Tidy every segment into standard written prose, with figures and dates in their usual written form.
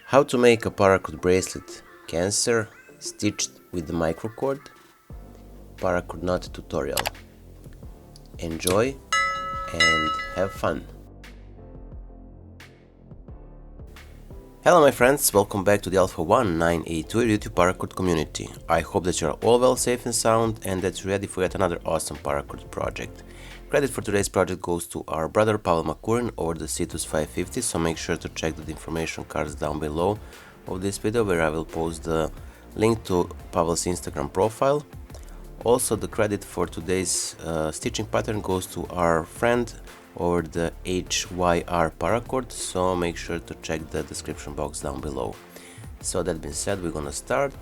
How to make a Paracord Bracelet Cancer Stitched with the Microcord Paracord Knot tutorial. Enjoy and have fun! Hello my friends, welcome back to the Alpha 1982 YouTube Paracord community. I hope that you are all well, safe and sound, and that you're ready for yet another awesome Paracord project. Credit for today's project goes to our brother Pavel Makurin over the Cetus 550, so make sure to check the information cards down below of this video, where I will post the link to Pavel's Instagram profile. Also, the credit for today's stitching pattern goes to our friend over the HYR Paracord, so make sure to check the description box down below. So that being said, we're gonna start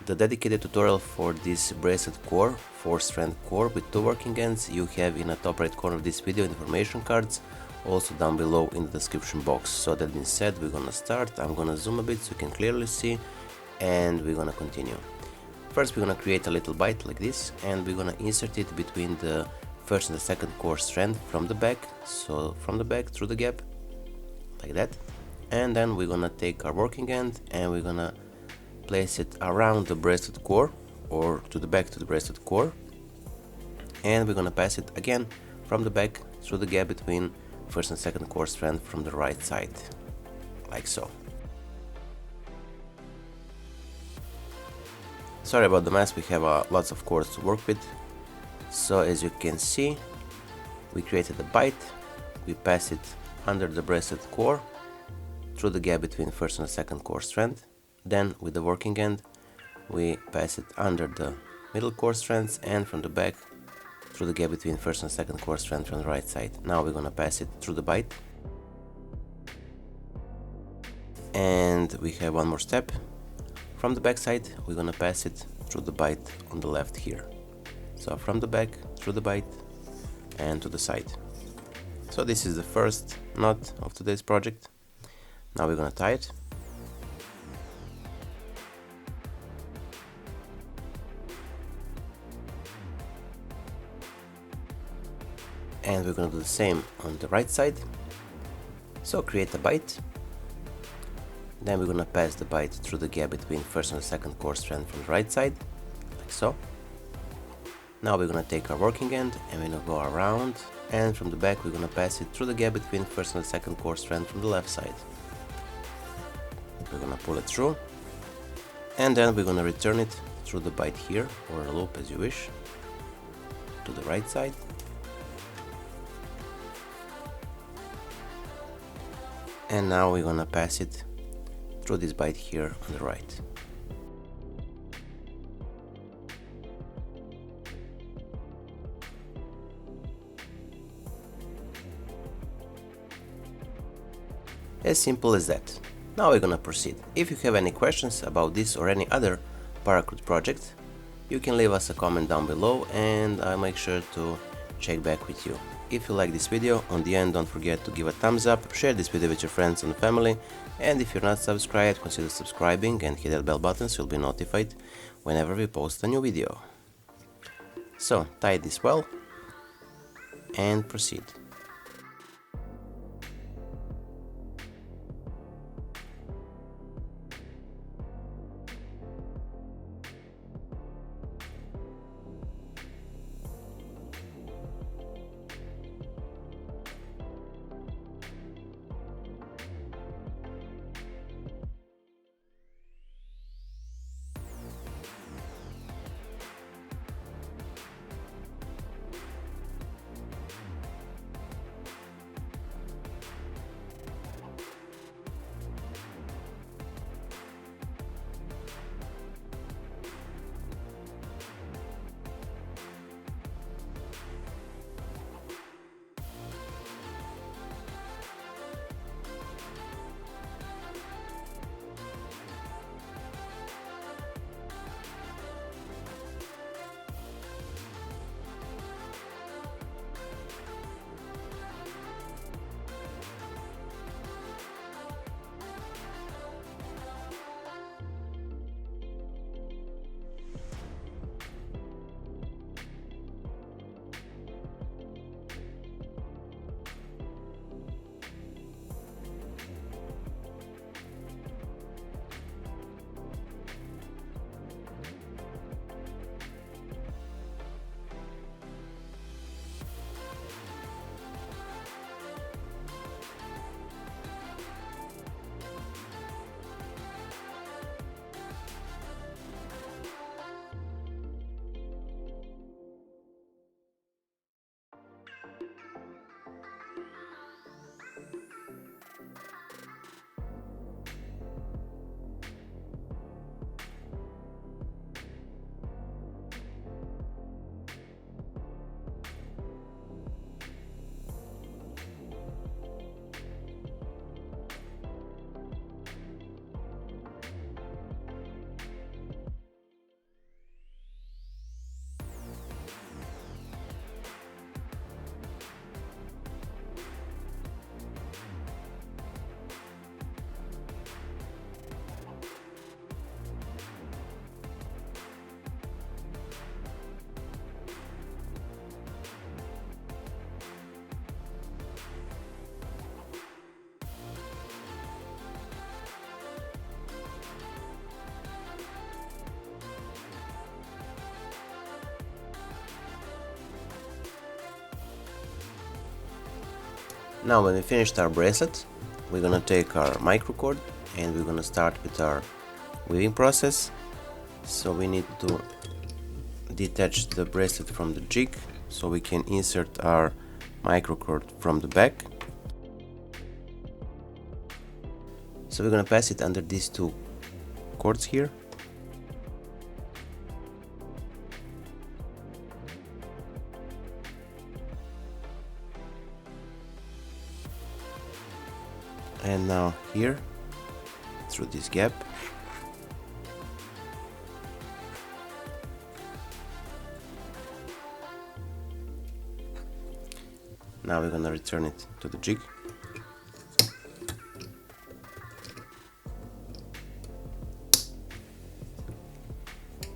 the dedicated tutorial for this bracelet core, 4-strand core with 2 working ends. You have in the top right corner of this video information cards, also down below in the description box. So that being said, we're gonna start. I'm gonna zoom a bit so you can clearly see, and we're gonna continue. First, we're gonna create a little bite like this, and we're gonna insert it between the first and the second core strand from the back. So from the back through the gap, like that. And then we're gonna take our working end and we're gonna place it around the bracelet core, or to the back to the bracelet core, and we're gonna pass it again from the back through the gap between first and second core strand from the right side, like so. Sorry about the mess, we have lots of cords to work with. So as you can see, we created a bite, we pass it under the bracelet core through the gap between first and second core strand. Then with the working end, we pass it under the middle core strands, and from the back through the gap between first and second core strand from the right side. Now we're gonna pass it through the bite. And we have one more step. From the back side, we're gonna pass it through the bite on the left here. So from the back, through the bite, and to the side. So this is the first knot of today's project. Now we're gonna tie it. And we're gonna do the same on the right side. So create a bite. Then we're gonna pass the bite through the gap between first and second core strand from the right side, like so. Now we're gonna take our working end and we're gonna go around, and from the back we're gonna pass it through the gap between first and second core strand from the left side. We're gonna pull it through, and then we're gonna return it through the bite here, or a loop as you wish, to the right side. And now we're gonna pass it through this bite here on the right. As simple as that. Now we're gonna proceed. If you have any questions about this or any other Paracord project, you can leave us a comment down below and I'll make sure to check back with you. If you like this video, on the end don't forget to give a thumbs up, share this video with your friends and family, and if you're not subscribed, consider subscribing and hit that bell button so you'll be notified whenever we post a new video. So tie this well and proceed. Now when we finished our bracelet, we're gonna take our microcord and we're gonna start with our weaving process. So we need to detach the bracelet from the jig so we can insert our microcord from the back. So we're gonna pass it under these two cords here. And now here, through this gap. Now we're gonna return it to the jig.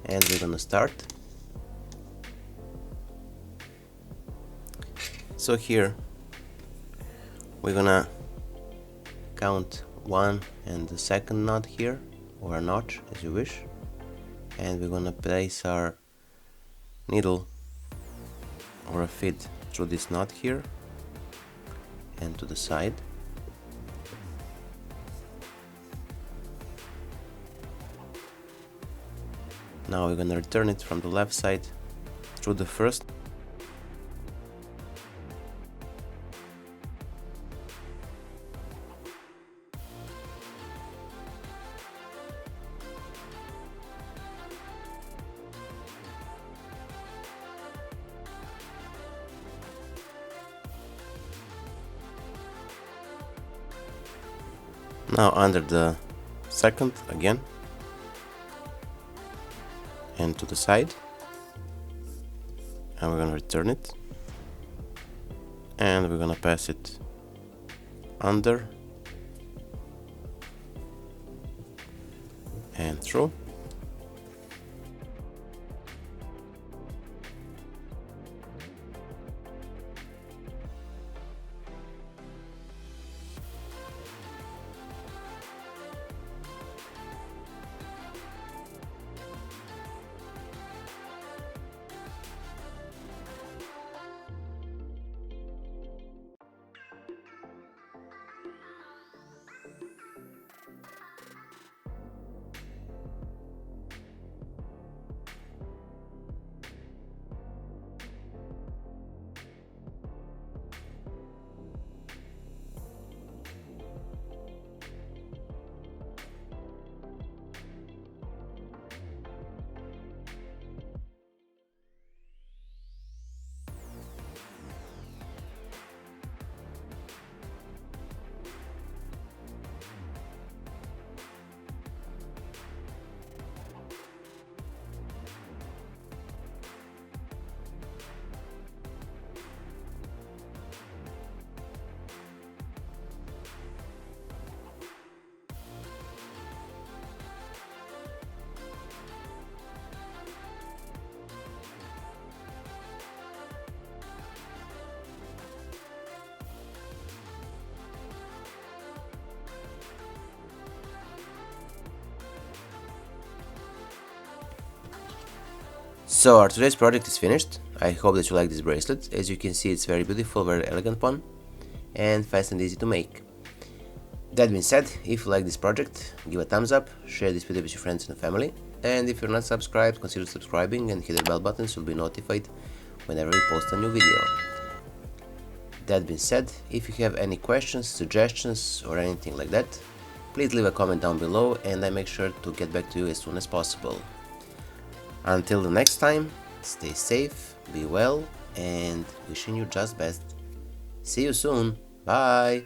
And we're gonna start. So here we're gonna count one and the second knot here, or a notch as you wish, and we're gonna place our needle or a feed through this knot here and to the side. Now we're gonna return it from the left side through the first. Now under the second again and to the side, and we're gonna return it and we're gonna pass it under and through. So our today's project is finished. I hope that you like this bracelet. As you can see, it's very beautiful, very elegant one, and fast and easy to make. That being said, if you like this project, give a thumbs up, share this video with your friends and family, and if you're not subscribed, consider subscribing and hit the bell button so you'll be notified whenever we post a new video. That being said, if you have any questions, suggestions or anything like that, please leave a comment down below and I make sure to get back to you as soon as possible. Until the next time, stay safe, be well, and wishing you just best. See you soon. Bye.